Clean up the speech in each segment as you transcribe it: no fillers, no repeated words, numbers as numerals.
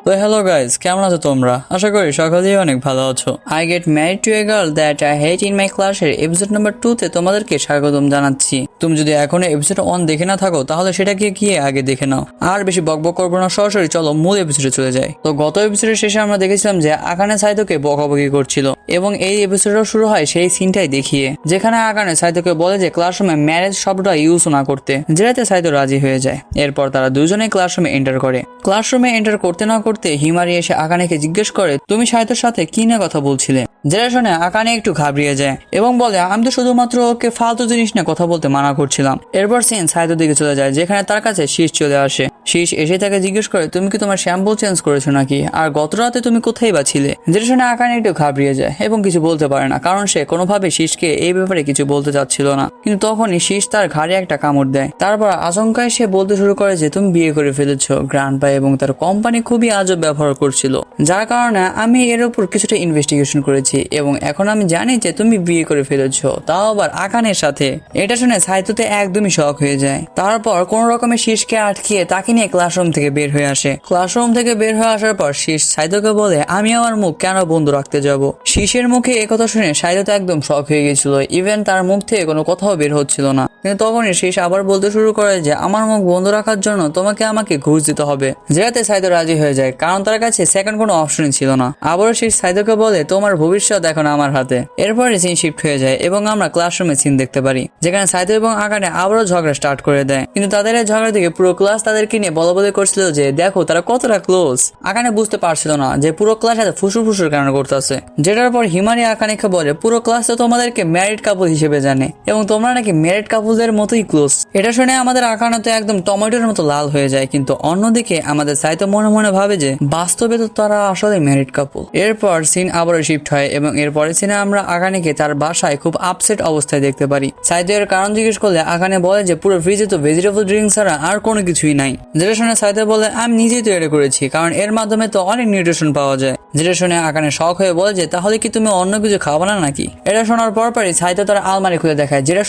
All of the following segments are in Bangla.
তো হ্যালো গাইজ, কেমন আছো তোমরা? আশা করি সকলেই অনেক ভালো আছো। I get married to a girl that I hate in my ক্লাসের এপিসোড নাম্বার 2 তে তোমাদেরকে স্বাগতম জানাচ্ছি। তুমি যদি এখনো এপিসোড 1 দেখে না থাকো তাহলে সেটাকে গিয়ে আগে দেখে নাও। আর বেশি বকবক করবো না, সরাসরি চলো মূল এপিসোডে চলে যাই। তো গত এপিসোডের শেষে আমরা দেখেছিলাম যে আকানে সাইতোকে বকাবকি করছিল এবং এই এপিসোডও শুরু হয় সেই সিনটাই দেখিয়ে, যেখানে আকানে সাইতোকে বলে যে ক্লাসরুমে ম্যারেজ শব্দটা ইউজ না করতে, যেটাতে সাইতো রাজি হয়ে যায়। এরপর তারা দুজনে ক্লাসরুমে এন্টার করে। ক্লাসরুমে এন্টার করতে না করতে হিমারি এসে আকানেকে জিজ্ঞেস করে তুমি সাইতোর সাথে কি নিয়ে কথা বলছিলে, যেটা শুনে আকানে একটু ঘাবড়িয়ে যায় এবং বলে আমি তো শুধুমাত্র ওকে ফালতু জিনিস নিয়ে কথা বলতে মানা করছিলাম। এরপর সিন সাইতোর দিকে চলে যায়, যেখানে তার কাছে শীষ চলে আসে। শীষ এসে তাকে জিজ্ঞেস করে তুমি কি তোমার শ্যাম্পু চেঞ্জ করেছো নাকি, আর গত রাতে তুমি কোথায় বা ছিলে, যেটা শুনে আকানে একটু ঘাবড়িয়ে যায় এবং কিছু বলতে পারে না, কারণ সে কোনোভাবে শীষকে এই ব্যাপারে কিছু বলতে চাচ্ছিল না। কিন্তু তখনই শীষ তার ঘাড়ে একটা কামড় দেয়। তারপর আচমকায় সে বলতে শুরু করে যে তুমি বিয়ে করে ফেলেছো, গ্র্যান্ডপা এবং তার কোম্পানি খুবই আজব ব্যবহার করছিল, যার কারণে আমি এর উপর কিছুটা ইনভেস্টিগেশন করেছি এবং এখন আমি জানি যে তুমি বিয়ে করে ফেলেছো, তাও আবার আকানের সাথে। এটা শুনে সাইতোতে একদমই শক হয়ে যায়। তারপর কোন রকমে শীষকে আটকিয়ে তাকে নিয়ে ক্লাসরুম থেকে বের হয়ে আসে। ক্লাসরুম থেকে বের হয়ে আসার পর শীষ সাইতোকে বলে আমি আমার মুখ কেন বন্ধ রাখতে যাব। শীষের মুখে একথা শুনে সাইতো তো একদম শক হয়ে গেছিল, ইভেন তার মুখ থেকে কোনো কথাও বের হচ্ছিল না। কিন্তু তখনই শীষ আবার বলতে শুরু করে যে আমার মুখ বন্ধ রাখার জন্য তোমাকে আমাকে ঘুষ দিতে হবে, যেটাতে সাইতো রাজি হয়ে যায়, কারণ তার কাছে সেকেন্ড কোনো অপশনই ছিল না। আবারও শীষ সাইতোকে বলে তোমার ভবিষ্যৎ এখন আমার হাতে। এরপরে সিন শিফট হয়ে যায় এবং আমরা ক্লাসরুমে সিন দেখতে পারি, যেখানে সাইতো এবং আকানে আবারও ঝগড়া স্টার্ট করে দেয়। কিন্তু তাদের এই ঝগড়া থেকে পুরো ক্লাস তাদেরকে নিয়ে বলাবলি করছিল যে দেখো তারা কতটা ক্লোজ। আকানে বুঝতে পারছিল না যে পুরো ক্লাস এত ফুসুর ফুসুর কেন করতেছে, যেটার পর হিমারি আকানেকে বলে পুরো ক্লাস তো তোমাদেরকে ম্যারিড কাপল হিসেবে জানে এবং তোমরা নাকি ম্যারিড কাপলদের মতোই ক্লোজ। এটা শুনে আমাদের আকানে তো একদম টমেটোর মতো লাল হয়ে যায়, কিন্তু অন্যদিকে আমাদের সাইতো মনে মনে ভাবে যে বাস্তবে তো তারা আসলে ম্যারিড কাপল। এরপর সিন আবারও শিফট হয় এবং এরপরের সিনে আমরা আকানেকে তার বাসায় খুব আপসেট অবস্থায় দেখতে পারি। সাইতো এর কারণ জিজ্ঞেস করলে আকানে বলে যে পুরো ফ্রিজে তো ভেজিটেবল ড্রিঙ্ক ছাড়া আর কোনো কিছুই নাই, যেটা শুনে সাইতো বলে আমি নিজেই তৈরি করেছি, কারণ এর মাধ্যমে তো অনেক নিউট্রিশন পাওয়া যায়। যেটা শুনে আকানে শখ হয়ে বলে যে তাহলে কি তুমি অন্য কিছু খাবো না নাকি। এটা শোনার পরপরই সাইতো তার আলমারি খুলে দেখায়, যেটা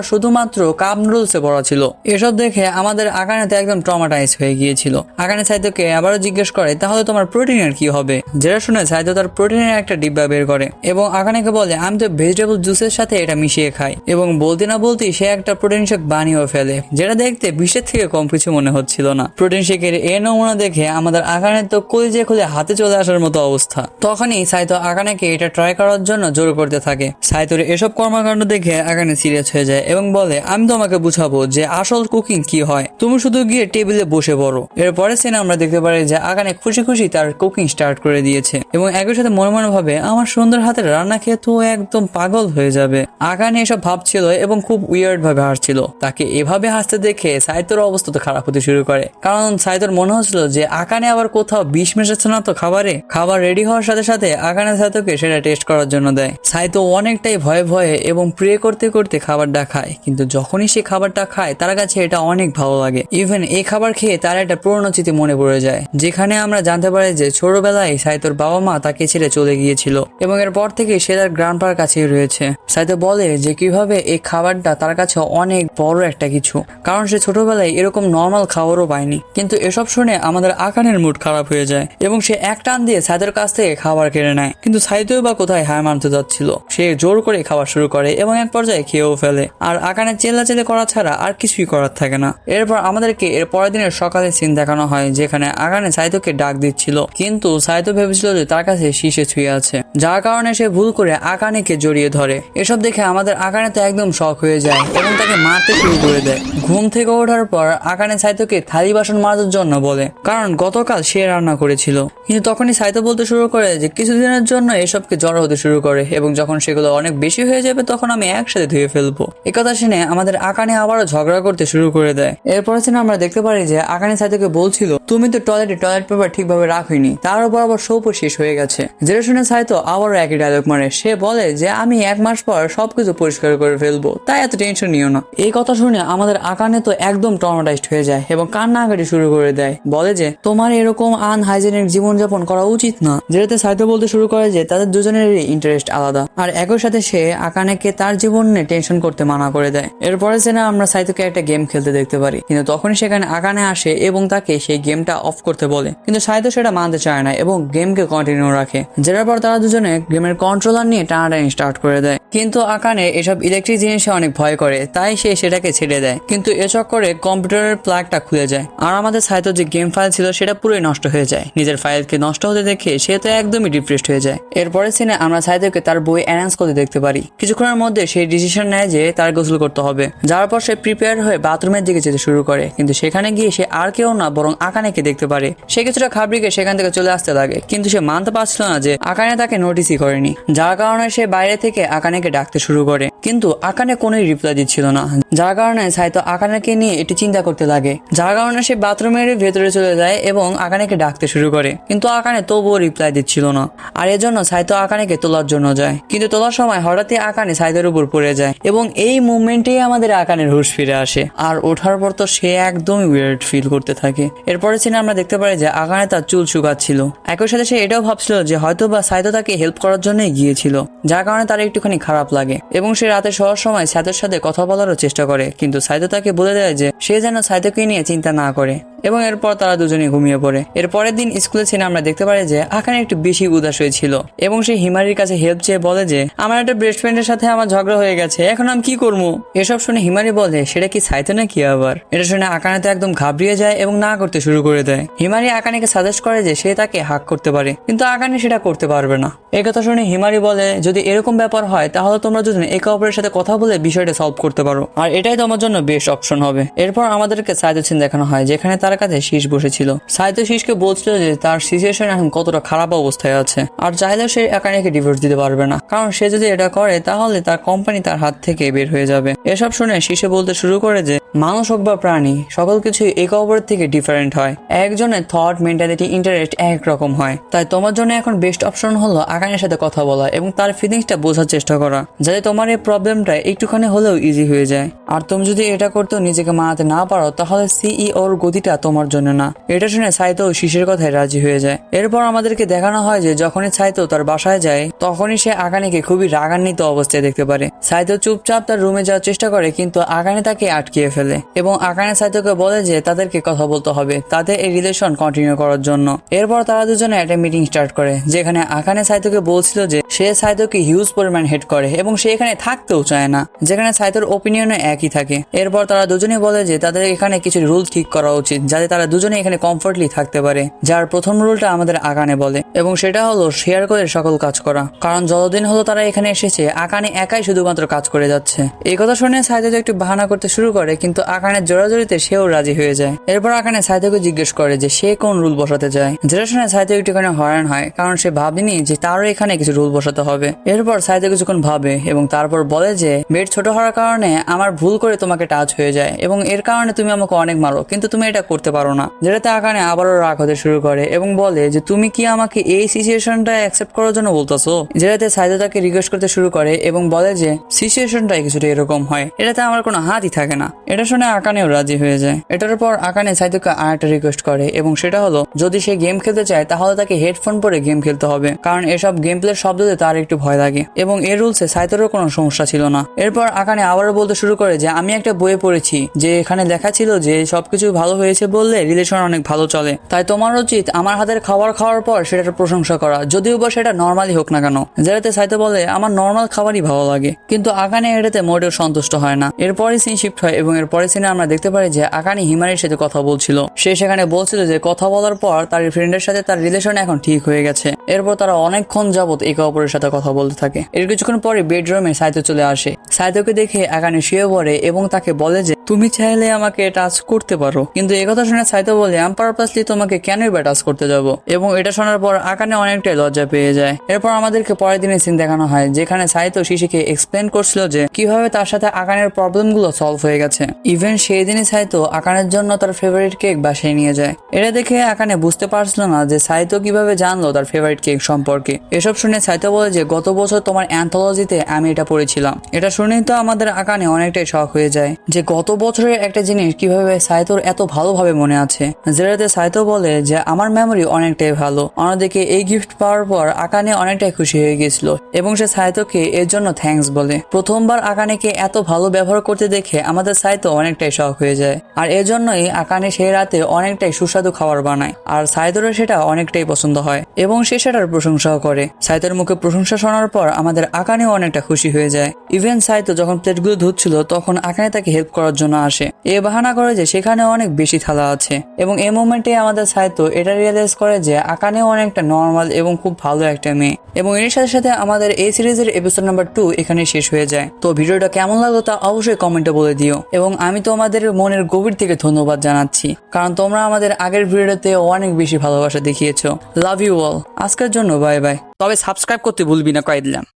শুধুমাত্র কাপ নুডলসে ভরা ছিল। এসব দেখে আমাদের আকানেতে একদম ট্রমাটাইজ হয়ে গিয়েছিল। আকানে সাইতোকে আবারও জিজ্ঞেস করে তাহলে তোমার প্রোটিনের কি হবে, যেটা শুনে সাইতো তার প্রোটিনের একটা ডিব্বা বের করে এবং আকানেকে বলে আমি তো ভেজিটেবল জুসের সাথে এটা মিশিয়ে খাই, এবং বলতে না বলতেই সে একটা প্রোটিন শেক বানিয়েও ফেলে, যেটা দেখতে বিষের থেকে কম কিছু মনে হচ্ছিল না। প্রোটিন শেকের এই নমুনা দেখে আমাদের আকানের তো কলিজা খুলে হাতে চলে আসার মতো অবস্থা। তখনই সাইতো আকানেকে এটা ট্রাই করার জন্য জোর করতে থাকে। সাইতোর এসব কর্মকাণ্ড দেখে আকানে সিরিয়াস হয়ে যায় এবং বলে আমি তোমাকে বুঝাবো যে আসল কুকিং কি হয়, তুমি শুধু গিয়ে টেবিলে বসে পড়ো। এরপরে সিনে আমরা দেখতে পারি যে আকানে খুশি খুশি তার কুকিং স্টার্ট করে দিয়েছে এবং একই সাথে মনে মনে ভাবে আমার সুন্দর হাতের রান্না খেয়ে তো একদম পাগল হয়ে যাবে। আকানে এসব ভাবছিল এবং খুব উইয়ার্ড ভাবে হাসছিল। তাকে এভাবে হাসতে দেখে সাইতোর অবস্থা তো খারাপ হতে শুরু করে, কারণ সাইতোর মনে হচ্ছিল যে আকানে আবার কোথাও বিষ মেশাচ্ছে না তো খাবারে। খাবার রেডি হওয়ার সাথে সাথে আকানে সাইতোকে সেটা টেস্ট করার জন্য দেয়। সাইতো অনেকটাই ভয়ে ভয়ে এবং প্রে করতে করতে খাবারটা খায়, কিন্তু যখনই সে খাবারটা খায় তার কাছে এটা অনেক ভালো লাগে। ইভেন এই খাবার খেয়ে তার একটা পুরনো স্মৃতি মনে পড়ে যায়, যেখানে আমরা জানতে পারি যে ছোটবেলায় সাইতোর বাবা মা তাকে ছেড়ে চলে গিয়েছিল এবং এরপর থেকে সে তার গ্র্যান্ডপার কাছেই রয়েছে। সাইতো বলে যে কিভাবে এই খাবারটা তার কাছে অনেক বড় একটা কিছু, কারণ সে ছোটবেলায় এরকম নর্মাল খাবারও পায়নি। কিন্তু এসব শুনে আমাদের আকানের মুড খারাপ হয়ে যায় এবং সে এক টান দিয়ে সাইতোর কাছ থেকে খাবার কেড়ে নেয়। কিন্তু সাইতোই বা কোথায় হার মানতে যাচ্ছিল, সে জোর করে খাওয়া শুরু করে এবং এক পর্যায়ে খেয়েও ফেলে। আর আকানের চেল্লাচেল্লি করা ছাড়া আর কিছুই করার থাকে না। এরপর আমাদেরকে এর পরের দিনের সকালে সিন দেখানো হয়, যেখানে আকানে সাইতোকে ডাক দিচ্ছিল, কিন্তু সাইতো ভেবেছিল যে তার কাছে শীষে ছুঁয়ে আছে, যার কারণে সে ভুল করে আকানেকে জড়িয়ে ধরে। এসব দেখে আমাদের আকানে তো একদম শক হয়ে যায় এবং তাকে মারতে শুরু করে দেয়। ঘুম থেকে ওঠার পর আকানে সাইতোকে থালি বাসন মাজার জন্য বলে, কারণ গতকাল সে রান্না করেছিল। কিন্তু তখনই সাইতো বলতে শুরু করে যে কিছুদিনের জন্য এসবকে জড়ো হতে শুরু করে এবং যখন সেগুলো অনেক বেশি হয়ে যাবে তখন আমি একসাথে ধুয়ে ফেলবো। একথা শুনে আমাদের আকানে আবারও ঝগড়া করতে শুরু করে দেয়। এরপরে সিনে আমরা দেখতে পারি যে আকানে সাইতোকে বলছিল তুমি তো টয়লেট পেপার ঠিকভাবে রাখোনি, তার উপর আবার সৌপ শেষ হয়ে গেছে। যেটা শুনে সাইতো আবারও একই ডায়লগ মারে। সে বলে যে আমি 1 মাস পর সবকিছু পরিষ্কার করে ফেলবো, তাই এত টেনশন নিও না। এই কথা শুনে আমাদের আকানে তো একদম ট্রমাটাইজড হয়ে যায় এবং কান্নাকাটি শুরু করে দেয়। বলে যে তোমার এরকম আনহাইজেনিক জীবনযাপন করা উচিত না। যেটাতে সাইতো বলতে শুরু করে যে তাদের দুজনেরই ইন্টারেস্ট আলাদা, আর একই সাথে সে আকানেকে তার জীবন নিয়ে টেনশন করতে মানা করে দেয়। এরপরে সিনে আমরা সাইতোকে একটা গেম খেলতে দেখতে পারি, কিন্তু তখনই সেখানে আকানে আসে এবং তাকে সেই গেমটা অফ করতে বলে, কিন্তু সাইতো সেটা মানতে চায় না এবং গেমকে কন্টিনিউ রাখে। যেটার পর তারা দুজনে গেমের কন্ট্রোলার নিয়ে টানাটানি স্টার্ট করে দেয়। কিন্তু আকানে এসব ইলেকট্রিক জিনিসে অনেক ভয় করে, তাই সে সেটাকে ছেড়ে দেয়। কিন্তু এ চক্করে কম্পিউটারের প্লাগটা খুলে যায়, আর আমাদের সাইতো যে গেম ফাইল ছিল সেটা পুরোই নষ্ট হয়ে যায়। নিজের ফাইলকে নষ্ট হতে দেখে সে তো একদমই ডিপ্রেসড হয়ে যায়। এরপরে সিনে আমরা সাইতোকে তার বই অ্যানাউন্স করতে দেখতে পারি। কিছুক্ষণের মধ্যে সে ডিসিশন নেয় যে তার গোসল করতে হবে, যার পর সে প্রিপেয়ার হয়ে বাথরুমের দিকে যেতে শুরু করে। কিন্তু সেখানে গিয়ে সে আর কেউ না বরং আকানেকে দেখতে পারে। সে কিছুটা ঘাবড়ে সেখান থেকে চলে আসতে লাগে, কিন্তু সে মানতে পারছিল না যে আকানে তাকে নোটিসই করেনি, যার কারণে সে বাইরে থেকে আকানেকে ডাকতে শুরু করে। কিন্তু আকানে কোনোই রিপ্লাই দিচ্ছিল না, যার কারণে সাইতো আকানেকে নিয়ে একটু চিন্তা করতে লাগে। যার কারণে সে বাথরুমের ভেতরে চলে যায় এবং আকানেকে ডাকতে শুরু করে, কিন্তু আকানে তবুও রিপ্লাই দিচ্ছিল না। আর এজন্য সাইতো আকানেকে তোলার জন্য যায়, কিন্তু তোলার সময় হঠাৎই আকানে সাইতোর উপর পড়ে যায় এবং এই মুভমেন্টেই আমাদের আকানের হুঁশ ফিরে আসে। আর ওঠার পর তো সে একদমই উইয়ার্ড ফিল করতে থাকে। এরপরে সিনে আমরা দেখতে পারি যে আকানে তার চুল শুকাচ্ছিল। একই সাথে সে এটাও ভাবছিল যে হয়তো বা সাইতো তাকে হেল্প করার জন্যই গিয়েছিল, যার কারণে তার একটুখানি খারাপ লাগে এবং সে রাতে শোয়ার সময় সাইতোর সাথে কথা বলারও চেষ্টা করে। কিন্তু সাইতো তাকে বলে দেয় যে সে যেন সাইতোকে নিয়ে চিন্তা না করে, এবং এরপর তারা দুজনে ঘুমিয়ে পড়ে। এর পরের দিন স্কুলে সিনে আমরা দেখতে পারি যে আকানে একটু বেশি উদাস হয়েছিল এবং সে হিমারির কাছে হেল্প চেয়ে বলে যে আমার একটা বেস্ট ফ্রেন্ডের সাথে আমার ঝগড়া হয়ে গেছে, এখন আমি কি করবো। এসব শুনে হিমারি বলে সেটা কি সাইতো নাকি আবার। এটা শুনে আকানে তো একদম ঘাবড়িয়ে যায় এবং না করতে শুরু করে দেয়। হিমারি আকানেকে সাজেস্ট করে যে সে তাকে হাক করতে পারে, কিন্তু আকানে সেটা করতে পারবে না। এই কথা শুনে হিমারি বলে যদি এরকম ব্যাপার হয় তাহলে তোমরা দুজনে একে অপরের সাথে কথা বলে বিষয়টা সলভ করতে পারো, আর এটাই তোমার জন্য বেস্ট অপশন হবে। এরপর আমাদেরকে সাইতো সিন দেখানো হয়, যেখানে তার কাছে শীষ বসেছিল। সাইতো শীষকে বলছিল যে তার সিচুয়েশন এখন কতটা খারাপ অবস্থায় আছে, আর চাইলেও সে আকানেকে ডিভোর্স দিতে পারবে না, কারণ সে যদি এটা করে তাহলে তার কোম্পানি তার হাত থেকে বের হয়ে যাবে। এসব শুনে শীষে বলতে শুরু করে যে মানুষ হোক বা প্রাণী, সকল কিছুই একে অপরের থেকে ডিফারেন্ট হয়। একজনের থট, মেন্টালিটি, ইন্টারেস্ট এক রকম হয়। তাই তোমার জন্য এখন বেস্ট অপশন হলো আকানের সাথে কথা বলা এবং তার ফিলিংসটা বোঝার চেষ্টা করা, যাতে তোমার এই প্রবলেমটা একটুখানি হলেও ইজি হয়ে যায়। আর তুমি যদি এটা করতেও নিজেকে মানাতে না পারো তাহলে সিইওর গতিটা তোমার জন্য না। এটা শুনে সাইতো শীষের কথায় রাজি হয়ে যায়। এরপর আমাদেরকে দেখানো হয় যে যখনই সাইতো তার বাসায় যায় তখনই সে আকানেকে খুবই রাগান্বিত অবস্থায় দেখতে পারে। সাইতো চুপচাপ তার রুমে যাওয়ার চেষ্টা করে, কিন্তু আকানে তাকে আটকিয়ে ফেলে এবং আকানে সাইতোকে বলে যে তাদেরকে কথা বলতে হবে তাদের এই রিলেশন কন্টিনিউ করার জন্য। এরপর তারা দুজনে একটা মিটিং স্টার্ট করে, যেখানে আকানে সাইতোকে বলছিল যে সে সাইতোকে হিউজ পরিমাণ হেট করে এবং সে এখানে থাকতেও চায় না, যেখানে সাইতোর ওপিনিয়নে একই থাকে। এরপর তারা দুজনেই বলে যে তাদের এখানে কিছু রুল ঠিক করা উচিত, যাতে তারা দুজনে এখানে কমফোর্টলি থাকতে পারে। যার প্রথম রুলটা আমাদের আকানে বলে, এবং সেটা হলো শেয়ার করে সকল কাজ করা, কারণ যতদিন হলো তারা এখানে এসেছে আকানে একাই শুধুমাত্র কাজ করে যাচ্ছে। এই কথা শুনে সাইতো একটু বাহানা করতে শুরু করে, কিন্তু আকানের জোরাজোরিতে সেও রাজি হয়ে যায়। এরপর আকানে সাইতোকে জিজ্ঞেস করে যে সে কোন রুল বসাতে চায়, যেটা শুনে সাইতো একটুখানি হয়রান হয়, কারণ সে ভাবেনি যে তারও এখানে কিছু রুল বসাতে হবে। এরপর সাইতো কিছুক্ষণ ভাবে এবং তারপর বলে যে বেড ছোট হওয়ার কারণে আমার ভুল করে তোমাকে টাচ হয়ে যায় এবং এর কারণে তুমি আমাকে অনেক মারো, কিন্তু তুমি এটা করতে পারো না। যেটাতে আকানে আবারও রাগ হতে শুরু করে এবং বলে যে তুমি কি আমাকে এই সিচুয়েশনটা অ্যাকসেপ্ট করার জন্য বলতেছো। যেটাতে সাইতো তাকে রিকোয়েস্ট করতে শুরু করে এবং বলে যে সিচুয়েশনটাই কিছুটা এরকম হয়, এটাতে আমার কোনো হাতই থাকে না। এটা শুনে আকানেও রাজি হয়ে যায়। এটার পর আকানে সাইতোকে আরেকটা রিকোয়েস্ট করে, এবং সেটা হলো যদি সে গেম খেলতে চায় তাহলে তাকে হেডফোন পরে গেম খেলতে হবে, কারণ এসব গেম প্লের শব্দতে তার একটু ভয় লাগে, এবং এই রুলসে সাইতোরও কোনো সমস্যা ছিল না। এরপর আকানে আবারও বলতে শুরু করে যে আমি একটা বইয়ে পড়েছি যে এখানে লেখা ছিল যে সবকিছু ভালো হয়েছে বললে রিলেশন অনেক ভালো চলে, তাই তোমার উচিত আমার হাতের খাবার খাওয়ার পর সেটার প্রশংসা করা, যদিও বা সেটা নর্মালি হোক না কেন। যেটাতে সাইতো বলে আমার নর্মাল খাবারই ভালো লাগে, কিন্তু আকানে এটাতে মোটেও সন্তুষ্ট হয় না। এরপরে সিন শিফট হয় এবং এরপরে সিনে আমরা দেখতে পারি যে আকানে হিমারির সাথে কথা বলছিল। সে সেখানে বলছিল যে কথা বলার পর তার ফ্রেন্ডের সাথে তার রিলেশন এখন ঠিক হয়ে গেছে। এরপর তারা অনেকক্ষণ যাবত একে অপরের সাথে কথা বলতে থাকে। এর কিছুক্ষণ পরে বেডরুমে সাইতো চলে আসে। সাইতোকে দেখে আকানে শুয়ে পড়ে এবং তাকে বলে যে তুমি চাইলে আমাকে টাচ করতে পারো। কিন্তু একথা শুনে সাইতো বলে আমি পারপাসলি তোমাকে কেনই বা টাচ করতে যাব। এবং এটা শোনার পর আকানে অনেকটাই লজ্জা পেয়ে যায়। এরপর আমাদেরকে পরের দিনের সিন দেখানো হয়, যেখানে সাইতো শিশিকে এক্সপ্লেন করছিল যে কিভাবে তার সাথে আকানের প্রবলেমগুলো সলভ হয়ে গেছে। ইভেন সেই দিনই সাইতো আকানের জন্য তার ফেভারিট কেক বাসায় নিয়ে যায়। এটা দেখে আকানে বুঝতে পারছিল না যে সাইতো কিভাবে জানলো তার ফেভারিট কেক সম্পর্কে। এসব শুনে সাইতো বলে যে গত বছর তোমার অ্যান্থোলজিতে আমি এটা পড়েছিলাম। এটা শুনেই তো আমাদের আকানে অনেকটাই শখ হয়ে যায় যে গত বছরের একটা জিনিস কিভাবে সাইতোর এত ভালোভাবে মনে আছে। যেটাতে সাইতো বলে যে আমার মেমোরি অনেকটাই ভালো। অন্যদিকে এই গিফট পাওয়ার পর আকানে অনেকটাই খুশি হয়ে গেছিল এবং সে সাইতোকে এর জন্য থ্যাঙ্কস বলে। প্রথমবার আকানেকে এত ভালো ব্যবহার করতে দেখে আমাদের সাইতো অনেকটাই শখ হয়ে যায়। আর এর জন্যই আকানে সেই রাতে অনেকটাই সুস্বাদু খাবার বানায়। আর সাইতোরও সেটা অনেকটাই পছন্দ হয় এবং সে সেটার প্রশংসাও করে। সাইতোর মুখে প্রশংসা শোনার পর আমাদের আকানেও অনেকটা খুশি হয়ে যায়। ইভেন সাইতো যখন প্লেটগুলো ধুচ্ছিল তখন আকানে তাকে হেল্প করার জন্য আসে। এ বাহানা করে যে সেখানে অনেক বেশি থালা আছে এবং এই মোমেন্টে আমাদের সাইতো এটা রিয়েলাইজ করে যে আকানেও অনেকটা নর্মাল এবং খুব ভালো একটা মেয়ে। এবং এর সাথে সাথে আমাদের এই সিরিজের এপিসোড নাম্বার 2 এখানে শেষ হয়ে যায়। তো ভিডিওটা কেমন লাগলো তা অবশ্যই কমেন্টে বলে দিও। এবং আমি তোমাদের মনের গভীর থেকে ধন্যবাদ জানাচ্ছি, কারণ তোমরা আমাদের আগের ভিডিওতে অনেক বেশি ভালোবাসা দেখিয়েছো। Love you all. আজকের জন্য বাই বাই। তবে সাবস্ক্রাইব করতে ভুলবি না, কয়ে দিলাম।